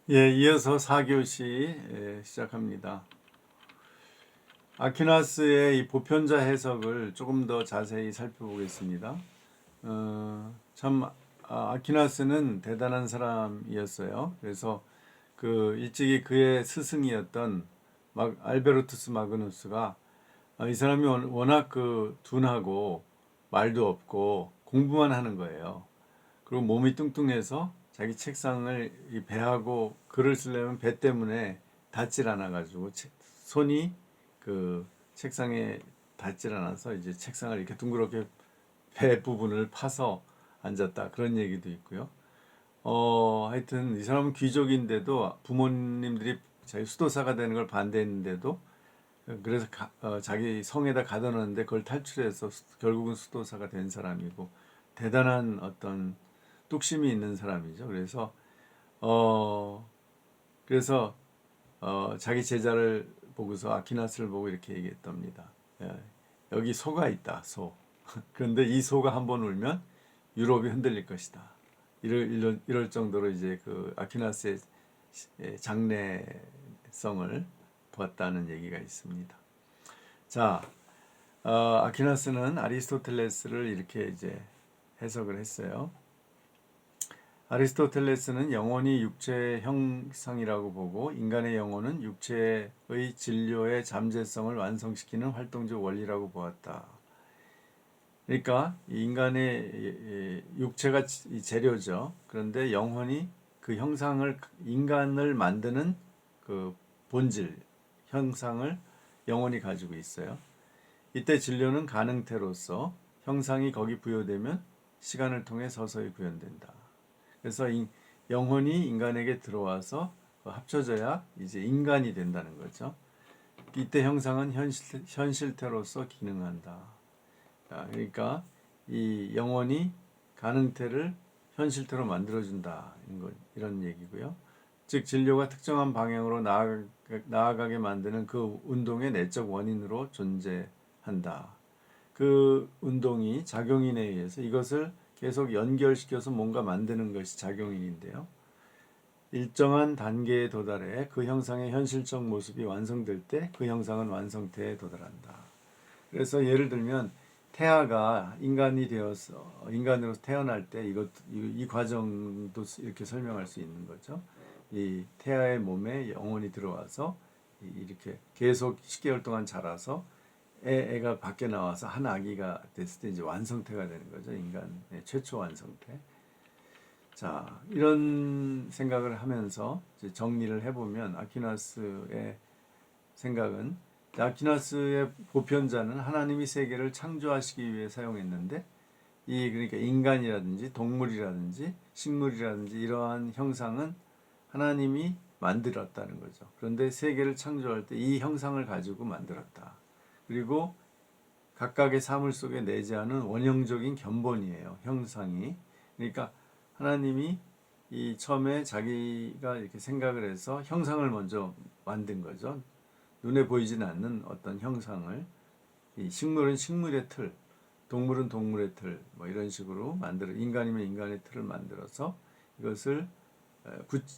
예, 이어서 4교시 시작합니다. 아퀴나스의 이 보편자 해석을 조금 더 자세히 살펴보겠습니다. 참 아퀴나스는 대단한 사람이었어요. 그래서 그 일찍이 그의 스승이었던 알베르투스 마그누스가 이 사람이 워낙 그 둔하고 말도 없고 공부만 하는 거예요. 그리고 몸이 뚱뚱해서 자기 책상을 이 배하고 글을 쓰려면 배 때문에 닿질 않아가지고 손이 그 책상에 닿질 않아서 이제 책상을 이렇게 둥그렇게 배 부분을 파서 앉았다, 그런 얘기도 있고요. 하여튼 이 사람은 귀족인데도 부모님들이 자기 수도사가 되는 걸 반대했는데도 그래서 자기 성에다 가둬놨는데 그걸 탈출해서 결국은 수도사가 된 사람이고, 대단한 어떤 뚝심이 있는 사람이죠. 어 그래서 자기 제자를 보고서 아키나스를 보고 이렇게 얘기했답니다. 예, 여기 소가 있다, 소. 그런데 이 소가 한번 울면 유럽이 흔들릴 것이다. 이럴 정도로 이제 그 아키나스의 장래성을 보았다는 얘기가 있습니다. 자, 아키나스는 아리스토텔레스를 이렇게 이제 해석을 했어요. 아리스토텔레스는 영혼이 육체의 형상이라고 보고, 인간의 영혼은 육체의 진료의 잠재성을 완성시키는 활동적 원리라고 보았다. 그러니까 인간의 육체가 재료죠. 그런데 영혼이 그 형상을, 인간을 만드는 그 본질, 형상을 영혼이 가지고 있어요. 이때 진료는 가능태로서 형상이 거기 부여되면 시간을 통해 서서히 구현된다. 그래서 영혼이 인간에게 들어와서 합쳐져야 이제 인간이 된다는 거죠. 이때 형상은 현실태로서 기능한다. 그러니까 이 영혼이 가능태를 현실태로 만들어준다, 이런 얘기고요. 즉 진료가 특정한 방향으로 나아가게 만드는 그 운동의 내적 원인으로 존재한다. 그 운동이 작용인에 의해서 이것을 계속 연결시켜서 뭔가 만드는 것이 작용인인데요. 일정한 단계에 도달해 그 형상의 현실적 모습이 완성될 때 그 형상은 완성태에 도달한다. 그래서 예를 들면 태아가 인간이 되어서 인간으로 태어날 때 이 과정도 이렇게 설명할 수 있는 거죠. 이 태아의 몸에 영혼이 들어와서 이렇게 계속 10개월 동안 자라서 애가 밖에 나와서 한 아기가 됐을 때 이제 완성태가 되는 거죠. 인간의 최초 완성태. 자, 이런 생각을 하면서 이제 정리를 해보면 아퀴나스의 생각은, 아퀴나스의 보편자는 하나님이 세계를 창조하시기 위해 사용했는데, 그러니까 인간이라든지 동물이라든지 식물이라든지 이러한 형상은 하나님이 만들었다는 거죠. 그런데 세계를 창조할 때 이 형상을 가지고 만들었다. 그리고 각각의 사물 속에 내재하는 원형적인 견본이에요, 형상이. 그러니까 하나님이 이 처음에 자기가 이렇게 생각을 해서 형상을 먼저 만든 거죠. 눈에 보이진 않는 어떤 형상을. 이 식물은 식물의 틀, 동물은 동물의 틀, 뭐 이런 식으로 인간이면 인간의 틀을 만들어서 이것을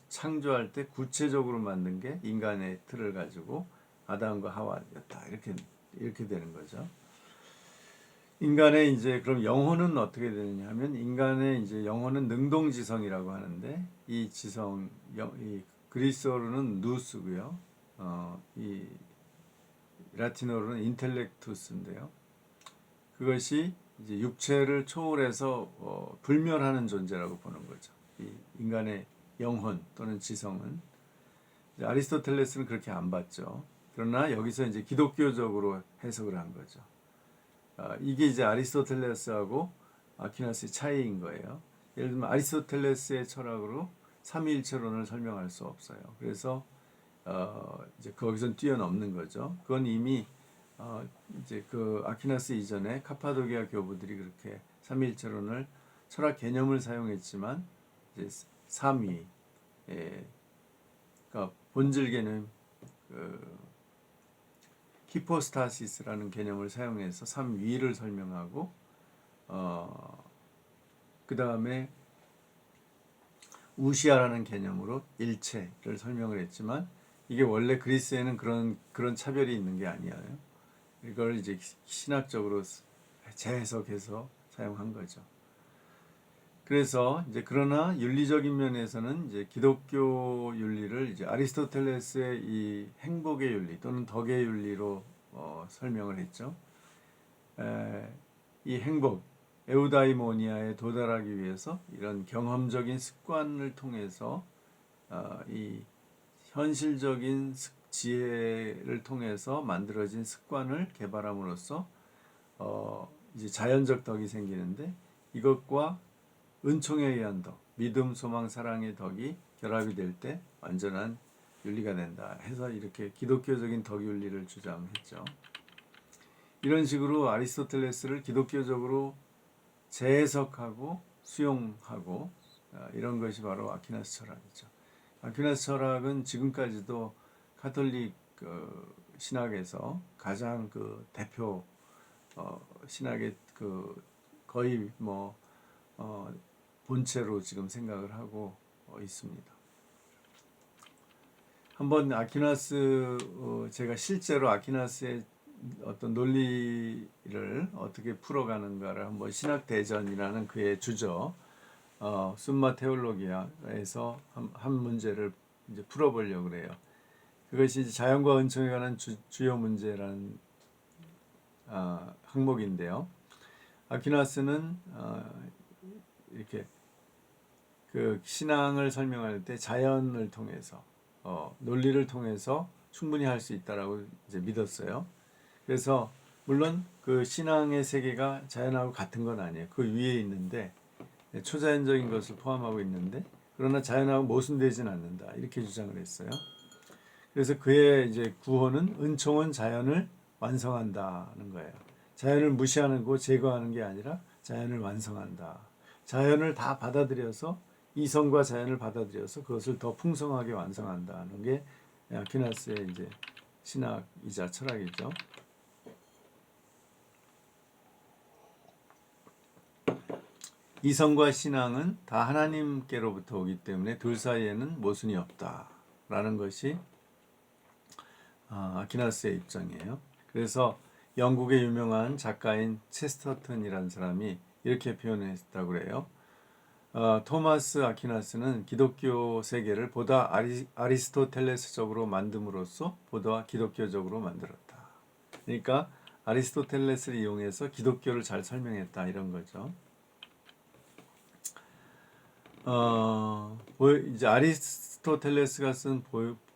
창조할 때 구체적으로 만든 게 인간의 틀을 가지고 아담과 하와였다. 이렇게 되는 거죠. 인간의 이제 그럼 영혼은 어떻게 되느냐 하면, 인간의 이제 영혼은 능동지성이라고 하는데, 이 지성, 이 그리스어로는 누스고요. 이 라틴어로는 인텔렉투스인데요. 그것이 이제 육체를 초월해서 불멸하는 존재라고 보는 거죠. 이 인간의 영혼 또는 지성은. 아리스토텔레스는 그렇게 안 봤죠. 그러나 여기서 이제 기독교적으로 해석을 한 거죠. 이게 이제 아리스토텔레스하고 아퀴나스의 차이인 거예요. 예를 들면 아리스토텔레스의 철학으로 삼위일체론을 설명할 수 없어요. 그래서 이제 거기선 뛰어넘는 거죠. 그건 이미 이제 그 아퀴나스 이전에 카파도기아 교부들이 그렇게 삼위일체론을 철학 개념을 사용했지만, 이제 삼위, 그러니까 본질 개념, 히포스타시스라는 개념을 사용해서 삼위를 설명하고, 그 다음에 우시아라는 개념으로 일체를 설명을 했지만 이게 원래 그리스에는 그런 차별이 있는 게 아니에요. 이걸 이제 신학적으로 재해석해서 사용한 거죠. 그래서 이제 그러나 윤리적인 면에서는 이제 기독교 윤리를 이제 아리스토텔레스의 이 행복의 윤리 또는 덕의 윤리로 설명을 했죠. 이 행복, 에우다이모니아에 도달하기 위해서 이런 경험적인 습관을 통해서 이 현실적인 지혜를 통해서 만들어진 습관을 개발함으로써 이제 자연적 덕이 생기는데 이것과 은총에 의한 덕, 믿음, 소망, 사랑의 덕이 결합이 될 때 완전한 윤리가 된다 해서 이렇게 기독교적인 덕 윤리를 주장했죠. 이런 식으로 아리스토텔레스를 기독교적으로 재해석하고 수용하고 이런 것이 바로 아퀴나스 철학이죠. 아퀴나스 철학은 지금까지도 카톨릭 신학에서 가장 그 대표 신학의 그 거의 뭐 본체로 지금 생각을 하고 있습니다. 한번 아퀴나스 제가 실제로 아퀴나스의 어떤 논리를 어떻게 풀어가는가를 한번 신학대전이라는 그의 주저 숨마 테올로기아에서 한 문제를 이제 풀어보려고 그래요. 그것이 이제 자연과 은총에 관한 주요 문제라는 항목인데요. 아퀴나스는 이렇게 그 신앙을 설명할 때 자연을 통해서 논리를 통해서 충분히 할 수 있다라고 이제 믿었어요. 그래서 물론 그 신앙의 세계가 자연하고 같은 건 아니에요. 그 위에 있는데 초자연적인 것을 포함하고 있는데 그러나 자연하고 모순되지는 않는다 이렇게 주장을 했어요. 그래서 그의 이제 구호는 은총은 자연을 완성한다는 거예요. 자연을 무시하는 거 제거하는 게 아니라 자연을 완성한다. 자연을 다 받아들여서 이성과 자연을 받아들여서 그것을 더 풍성하게 완성한다는 게 아퀴나스의 이제 신학이자 철학이죠. 이성과 신앙은 다 하나님께로부터 오기 때문에 둘 사이에는 모순이 없다라는 것이 아퀴나스의 입장이에요. 그래서 영국의 유명한 작가인 체스터턴이라는 사람이 이렇게 표현했다고 그래요. 토마스 아퀴나스는 기독교 세계를 보다 아리스토텔레스적으로 만듦으로써 보다 기독교적으로 만들었다. 그러니까 아리스토텔레스를 이용해서 기독교를 잘 설명했다 이런 거죠. 이제 아리스토텔레스가 쓴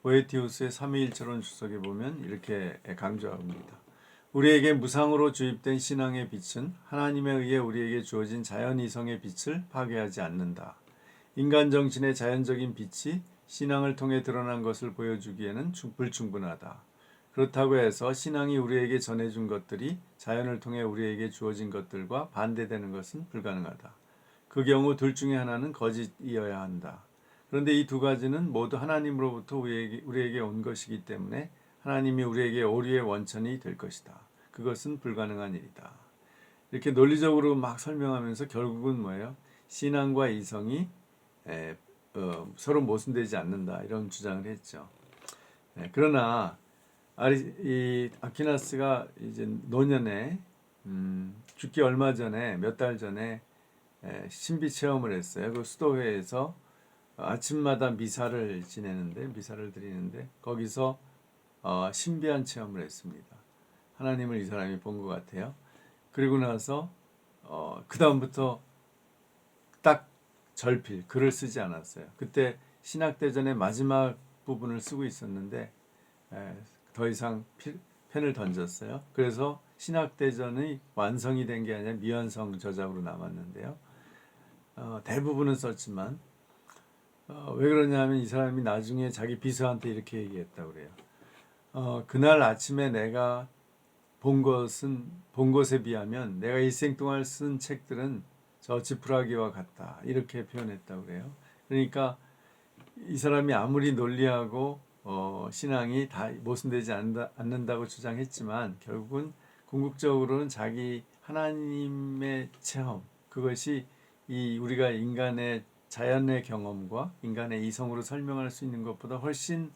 보에티우스의 삼위일체론 주석에 보면 이렇게 강조합니다. 우리에게 무상으로 주입된 신앙의 빛은 하나님에 의해 우리에게 주어진 자연이성의 빛을 파괴하지 않는다. 인간 정신의 자연적인 빛이 신앙을 통해 드러난 것을 보여주기에는 불충분하다. 그렇다고 해서 신앙이 우리에게 전해준 것들이 자연을 통해 우리에게 주어진 것들과 반대되는 것은 불가능하다. 그 경우 둘 중에 하나는 거짓이어야 한다. 그런데 이 두 가지는 모두 하나님으로부터 우리에게 온 것이기 때문에 하나님이 우리에게 오류의 원천이 될 것이다. 그것은 불가능한 일이다. 이렇게 논리적으로 막 설명하면서 결국은 뭐예요? 신앙과 이성이 서로 모순되지 않는다. 이런 주장을 했죠. 그러나 이 아퀴나스가 이제 노년에 죽기 얼마 전에 몇 달 전에 신비 체험을 했어요. 그 수도회에서 아침마다 미사를 드리는데 거기서 신비한 체험을 했습니다. 하나님을 이 사람이 본 것 같아요. 그리고 나서 그 다음부터 딱 절필 글을 쓰지 않았어요. 그때 신학대전의 마지막 부분을 쓰고 있었는데 더 이상 펜을 던졌어요. 그래서 신학대전의 완성이 된 게 아니라 미완성 저작으로 남았는데요. 대부분은 썼지만 왜 그러냐면 이 사람이 나중에 자기 비서한테 이렇게 얘기했다고 그래요. 그날 아침에 내가 본 것에 비하면 내가 일생 동안 쓴 책들은 저 지푸라기와 같다. 이렇게 표현했다고 그래요. 그러니까 이 사람이 아무리 논리하고 신앙이 다 모순되지 않는다고 주장했지만 결국은 궁극적으로는 자기 하나님의 체험 그것이 이 우리가 인간의 자연의 경험과 인간의 이성으로 설명할 수 있는 것보다 훨씬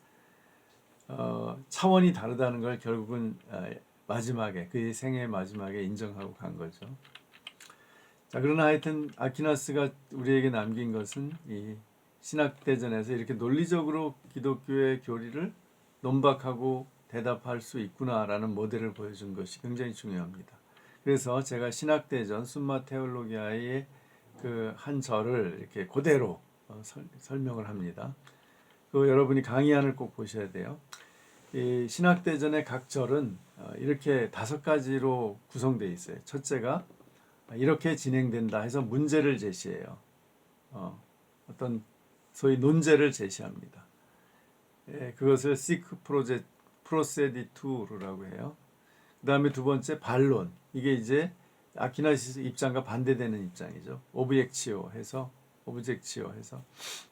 차원이 다르다는 걸 결국은 마지막에 그의 생애의 마지막에 인정하고 간 거죠. 자, 그러나 하여튼 아퀴나스가 우리에게 남긴 것은 이 신학대전에서 이렇게 논리적으로 기독교의 교리를 논박하고 대답할 수 있구나라는 모델을 보여준 것이 굉장히 중요합니다. 그래서 제가 신학대전 숨마 테올로기아의 그 한 절을 이렇게 그대로 설명을 합니다. 그 여러분이 강의안을 꼭 보셔야 돼요. 이 신학대전의 각 절은 이렇게 5가지로 구성되어 있어요. 첫째가 이렇게 진행된다 해서 문제를 제시해요. 어떤 소위 논제를 제시합니다. 그것을 sic proceditur라고 해요. 그 다음에 두 번째 반론. 이게 이제 아퀴나시스 입장과 반대되는 입장이죠. 오브젝치오 해서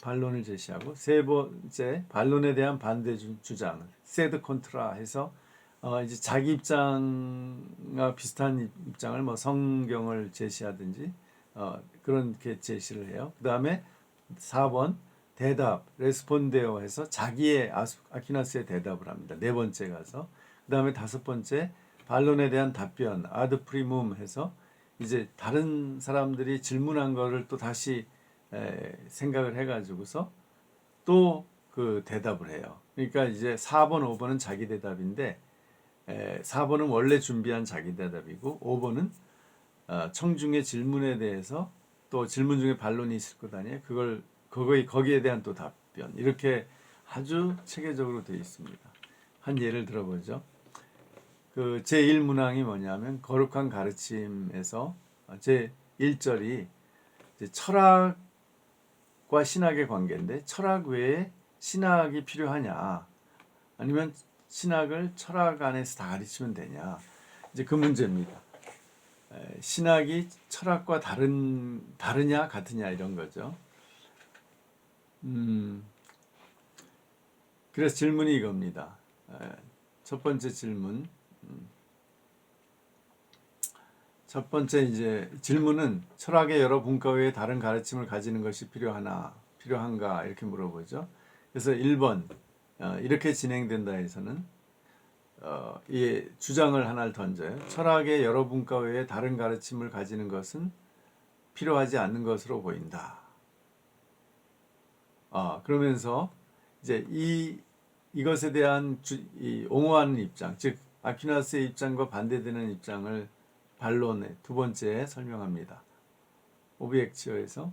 반론을 제시하고, 세 번째 반론에 대한 반대 주장 세드 컨트라 해서 이제 자기 입장과 비슷한 입장을 뭐 성경을 제시하든지 그렇게 제시를 해요. 그 다음에 4번 대답 레스폰데오 해서 자기의 아퀴나스의 대답을 합니다. 네 번째 가서. 그 다음에 5번째 반론에 대한 답변 아드 프리뭄 해서 이제 다른 사람들이 질문한 거를 또 다시 생각을 해가지고서 또 그 대답을 해요. 그러니까 이제 4번, 5번은 자기 대답인데 4번은 원래 준비한 자기 대답이고 5번은 청중의 질문에 대해서 또 질문 중에 반론이 있을 것 아니에요. 거기에 대한 또 답변 이렇게 아주 체계적으로 되어 있습니다. 한 예를 들어보죠. 그 제1문항이 뭐냐면 거룩한 가르침에서 제1절이 철학과 신학의 관계인데 철학 외에 신학이 필요하냐 아니면 신학을 철학 안에서 다 가르치면 되냐 이제 그 문제입니다. 신학이 철학과 다르냐 같으냐 이런 거죠. 그래서 질문이 이겁니다. 첫 번째 질문. 첫 번째 이제 질문은 철학의 여러 분과 외에 다른 가르침을 가지는 것이 필요한가 이렇게 물어보죠. 그래서 1번 이렇게 진행된다 해서는 이 주장을 하나를 던져요. 철학의 여러 분과 외에 다른 가르침을 가지는 것은 필요하지 않는 것으로 보인다. 그러면서 이제 이것에 대한 옹호하는 입장, 즉 아퀴나스의 입장과 반대되는 입장을 반론의 두 번째에 설명합니다. 오비엑치오에서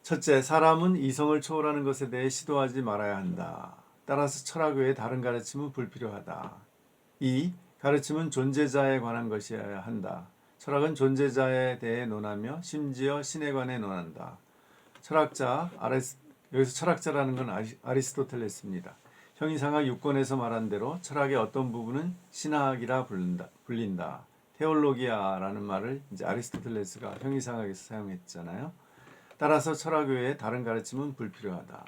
첫째, 사람은 이성을 초월하는 것에 대해 시도하지 말아야 한다. 따라서 철학 외에 다른 가르침은 불필요하다. 2. 가르침은 존재자에 관한 것이어야 한다. 철학은 존재자에 대해 논하며 심지어 신에 관해 논한다. 여기서 철학자라는 건 아리스토텔레스입니다. 형이상학 6권에서 말한 대로 철학의 어떤 부분은 신학이라 불린다. 테올로기아라는 말을 이제 아리스토텔레스가 형이상학에서 사용했잖아요. 따라서 철학 외에 다른 가르침은 불필요하다.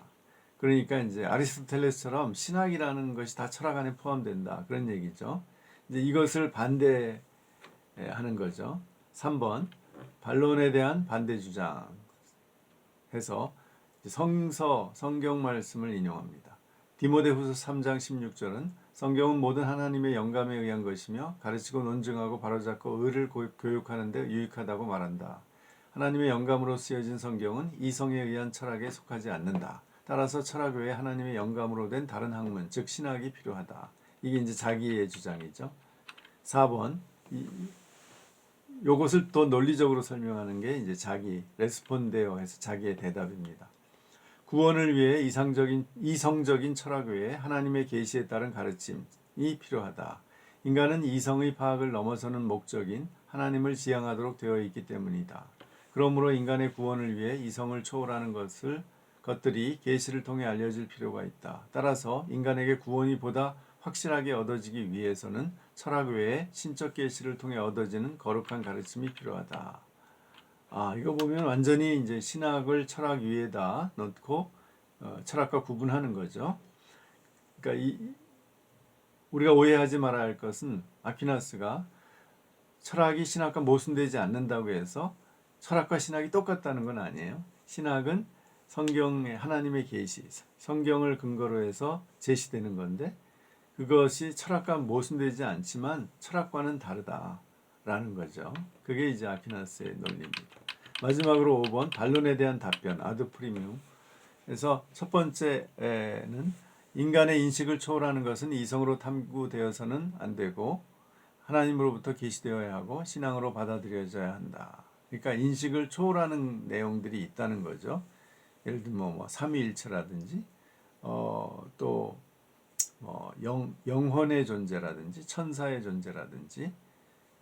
그러니까 이제 아리스토텔레스처럼 신학이라는 것이 다 철학 안에 포함된다. 그런 얘기죠. 이제 이것을 반대하는 거죠. 3번 반론에 대한 반대 주장 해서 성경 말씀을 인용합니다. 디모데후서 3장 16절은 성경은 모든 하나님의 영감에 의한 것이며 가르치고 논증하고 바로잡고 의를 교육하는 데 유익하다고 말한다. 하나님의 영감으로 쓰여진 성경은 이성에 의한 철학에 속하지 않는다. 따라서 철학 외에 하나님의 영감으로 된 다른 학문, 즉 신학이 필요하다. 이게 이제 자기의 주장이죠. 4번 요것을 더 논리적으로 설명하는 게 이제 레스폰데오 해서 자기의 대답입니다. 구원을 위해 이성적인 철학 외에 하나님의 계시에 따른 가르침이 필요하다. 인간은 이성의 파악을 넘어서는 목적인 하나님을 지향하도록 되어 있기 때문이다. 그러므로 인간의 구원을 위해 이성을 초월하는 것들이 계시를 통해 알려질 필요가 있다. 따라서 인간에게 구원이 보다 확실하게 얻어지기 위해서는 철학 외에 신적 계시를 통해 얻어지는 거룩한 가르침이 필요하다. 이거 보면 완전히 이제 신학을 철학 위에다 놓고 철학과 구분하는 거죠. 그러니까 우리가 오해하지 말아야 할 것은 아퀴나스가 철학이 신학과 모순되지 않는다고 해서 철학과 신학이 똑같다는 건 아니에요. 신학은 성경의 하나님의 계시, 성경을 근거로 해서 제시되는 건데 그것이 철학과 모순되지 않지만 철학과는 다르다라는 거죠. 그게 이제 아퀴나스의 논리입니다. 마지막으로 5번 반론에 대한 답변 아드 프리미움. 그래서 첫 번째는 인간의 인식을 초월하는 것은 이성으로 탐구되어서는 안 되고 하나님으로부터 계시되어야 하고 신앙으로 받아들여져야 한다. 그러니까 인식을 초월하는 내용들이 있다는 거죠. 예를 들면 뭐 삼위일체라든지 또 뭐 영혼의 존재라든지 천사의 존재라든지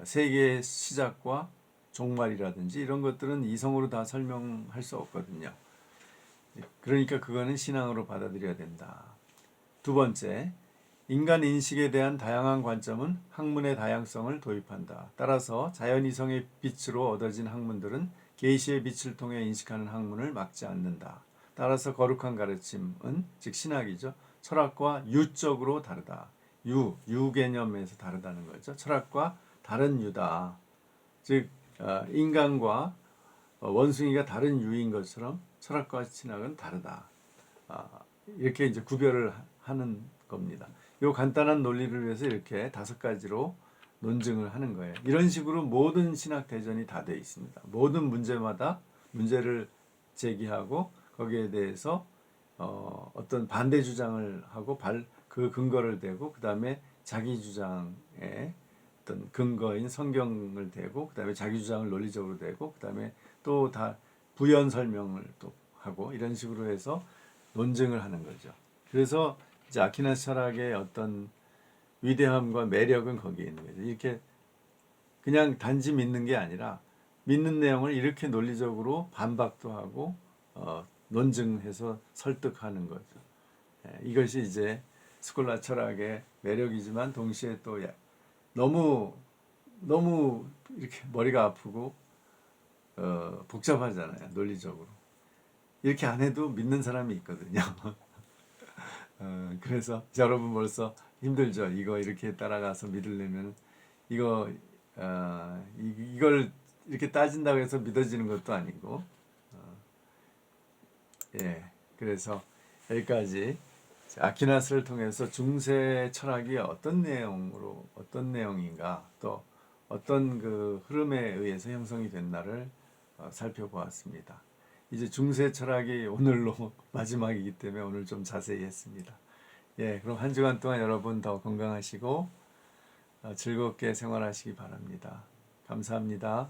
세계의 시작과 종말이라든지 이런 것들은 이성으로 다 설명할 수 없거든요. 그러니까 그거는 신앙으로 받아들여야 된다. 두 번째, 인간 인식에 대한 다양한 관점은 학문의 다양성을 도입한다. 따라서 자연이성의 빛으로 얻어진 학문들은 계시의 빛을 통해 인식하는 학문을 막지 않는다. 따라서 거룩한 가르침은 즉 신학이죠. 철학과 유적으로 다르다. 유 개념에서 다르다는 거죠. 철학과 다른 유다. 즉 인간과 원숭이가 다른 유인 것처럼 철학과 신학은 다르다. 이렇게 이제 구별을 하는 겁니다. 이 간단한 논리를 위해서 이렇게 5가지로 논증을 하는 거예요. 이런 식으로 모든 신학 대전이 다 되어 있습니다. 모든 문제마다 문제를 제기하고 거기에 대해서 어떤 반대 주장을 하고 그 근거를 대고 그 다음에 자기 주장의 어떤 근거인 성경을 대고 그 다음에 자기 주장을 논리적으로 대고 그 다음에 또 다 부연 설명을 또 하고 이런 식으로 해서 논증을 하는 거죠. 그래서 이제 아퀴나스 철학의 어떤 위대함과 매력은 거기에 있는 거죠. 이렇게 그냥 단지 믿는 게 아니라 믿는 내용을 이렇게 논리적으로 반박도 하고 논증해서 설득하는 거죠. 이것이 이제 스콜라 철학의 매력이지만 동시에 또 너무 이렇게 머리가 아프고 복잡하잖아요. 논리적으로. 이렇게 안 해도 믿는 사람이 있거든요. 그래서 여러분 벌써 힘들죠. 이거 이렇게 따라가서 믿으려면 이걸 이렇게 따진다고 해서 믿어지는 것도 아니고 그래서 여기까지 아퀴나스를 통해서 중세 철학이 어떤 내용인가 또 어떤 그 흐름에 의해서 형성이 됐나를 살펴보았습니다. 이제 중세 철학이 오늘로 마지막이기 때문에 오늘 좀 자세히 했습니다. 그럼 한 주간 동안 여러분 더 건강하시고 즐겁게 생활하시기 바랍니다. 감사합니다.